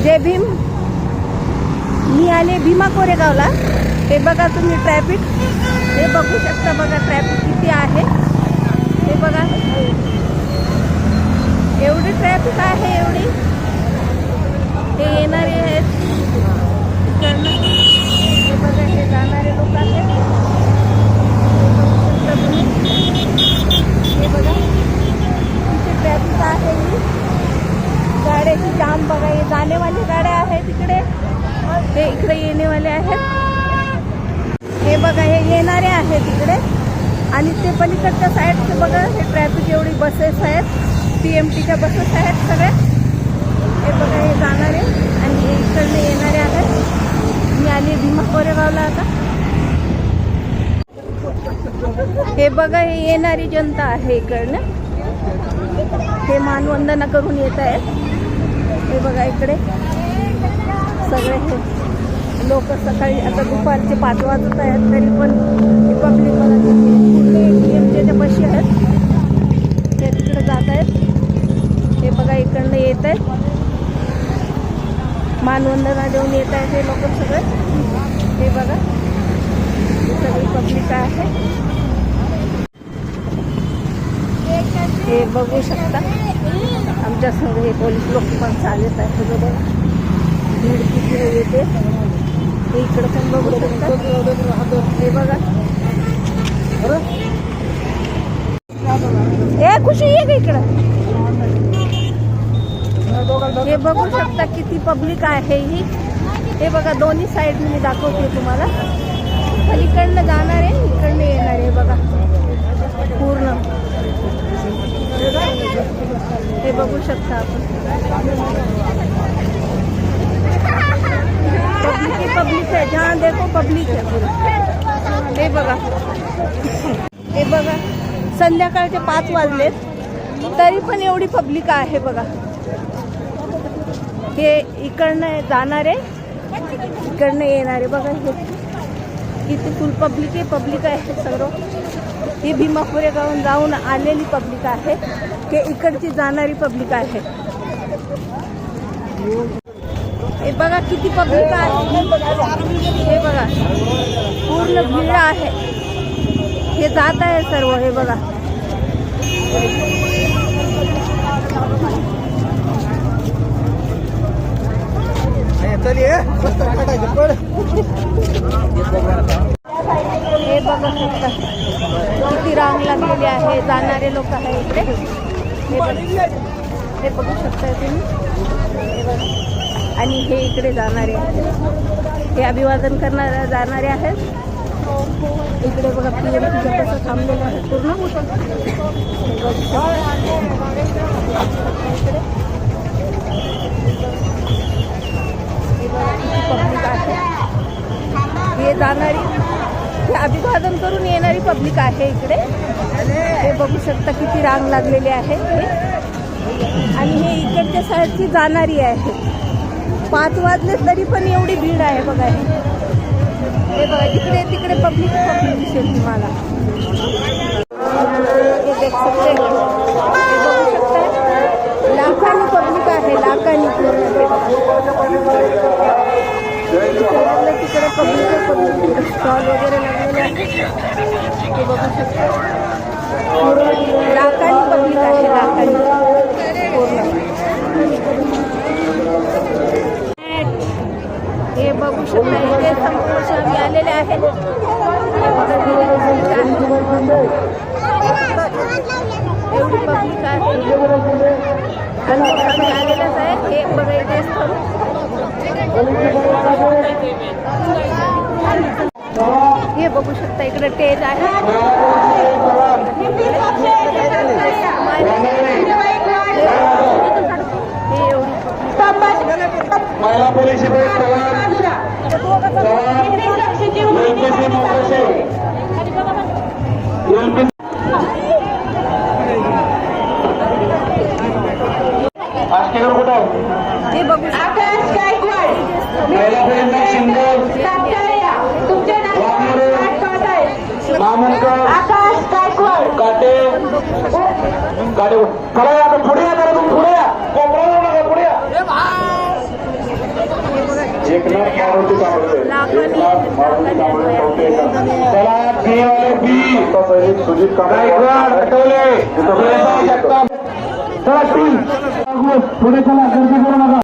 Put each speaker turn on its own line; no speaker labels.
जय भीम. मी आले भीमा कोरेगावला. हे बघा तुम्ही ट्रॅफिक, हे बघू शकता. बघा ट्रॅफिक किती आहे हे बघा. एवढी ट्रॅफिक आहे, एवढी. हे येणारे आहेत इकडनं. हे बघा, हे जाणारे लोक आहेत. हे बघा किती ट्रॅफिक आहे. गाड्याची जाम बघा. हे जाणेवाले गाड्या आहेत तिकडे, हे इकडे येणेवाले आहेत. हे बघा, हे येणारे आहेत इकडे. आणि ते पलीकडच्या साईडचे बघा, हे ट्रॅफिक. एवढी बसेस आहेत, PMTच्या बसेस आहेत सगळ्या. हे बघा, हे जाणारे आणि हे इकडनं येणारे आहेत. मी आली भीमा कोरेगावला आता. हे बघा, हे येणारी जनता आहे इकडनं. हे मानवंदना करून येत आहेत. हे बघा इकडे सगळे हे लोक सकाळी, आता दुपारचे 5 वाजत आहेत तरी पण पब्लिक PMTच्या बशी आहेत. ते तिकडे जात आहेत. हे बघा इकडनं येत आहेत, मानवंदना देऊन येत आहेत हे लोक सगळे. हे बघा, सगळी पब्लिक आहे. हे बघू शकता. आमच्या संग हे पोलीस लोक पण चालत आहेत. बघा भीड किती येते. हे इकडं पण बघू शकता. हे बघा, हे खुशी आहे का इकडं. हे बघू शकता किती पब्लिक आहे ही. हे बघा, दोन्ही साईड मी दाखवते तुम्हाला. पलीकडनं जाणार आहे, इकडनं येणार आहे. बघा पूर्ण हे बघू शकता आपण. पब्लिक है, जहाँ देखो पब्लिक है पूरा. हे बघा, हे बघा, संध्याकाळचे 5 वाजलेत तरी पण एवढी पब्लिक आहे. बघा, हे इकडनं जाणार आहे, इकडनं येणार आहे. बघा हे किती फुल पब्लिक आहे सगळं. ही भीमा कोरेगावहून जाऊन आलेली पब्लिक आहे, ते इकडची जाणारी पब्लिक आहे. हे बघा किती पब्लिक आहे. हे बघा पूर्ण भीड आहे. हे जात आहे सर्व. हे बघा, हे बघा शकता किती रांग लागलेली आहे. जाणारे लोक आहे इकडे. हे बघू शकता तुम्ही. हे बघा, आणि हे इकडे जाणारे आहेत. हे अभिवादन करणारे जाणारे आहेत. इकडे बघा PMTच्या कसं थांबलेलं आहे पूर्ण. पब्लिक आहे. हे जाणारी, हे अभिवादन करून येणारी पब्लिक आहे इकडे. हे बघू शकता किती रांग लागलेली आहे. आणि हे इकडच्या साईडची जाणारी आहे. 5 वाजले तरी पण एवढी भीड आहे. बघा हे बघा, तिकडे तिकडे पब्लिक दिसेल तुम्हाला. हे देख सकते, हे बघू शकता लाखांनी पब्लिक आहे, लाखांनी. तिकडे पब्लिक स्टॉल वगैरे लागलेले आहे. हे बघू शकता लाखांनी पब्लिक आहे, लाखांनी पूर्ण. हे बघू शकता इथे संपूर्ण आलेले आहेत. एवढी पब्लिक आहे आणि सगळे आलेलेच आहे. हे बघा इथे हे बघू शकता इकडे टेज आहे. हे एवढी
महिला पोलीस
हे बघू
महिला पोलीस सिंगल काटे काटे चला या पुढे या, तुम्ही पुढे या, कोपरा जाऊ नका, पुढे या. एकनाथ मारुती कांबळे एकनाथ मारुती कांबळे चौथे चला बी वाले बी सैनिक सुजित गायकवाड आठवले चला टीम पुढे चला गर्दी करू नका.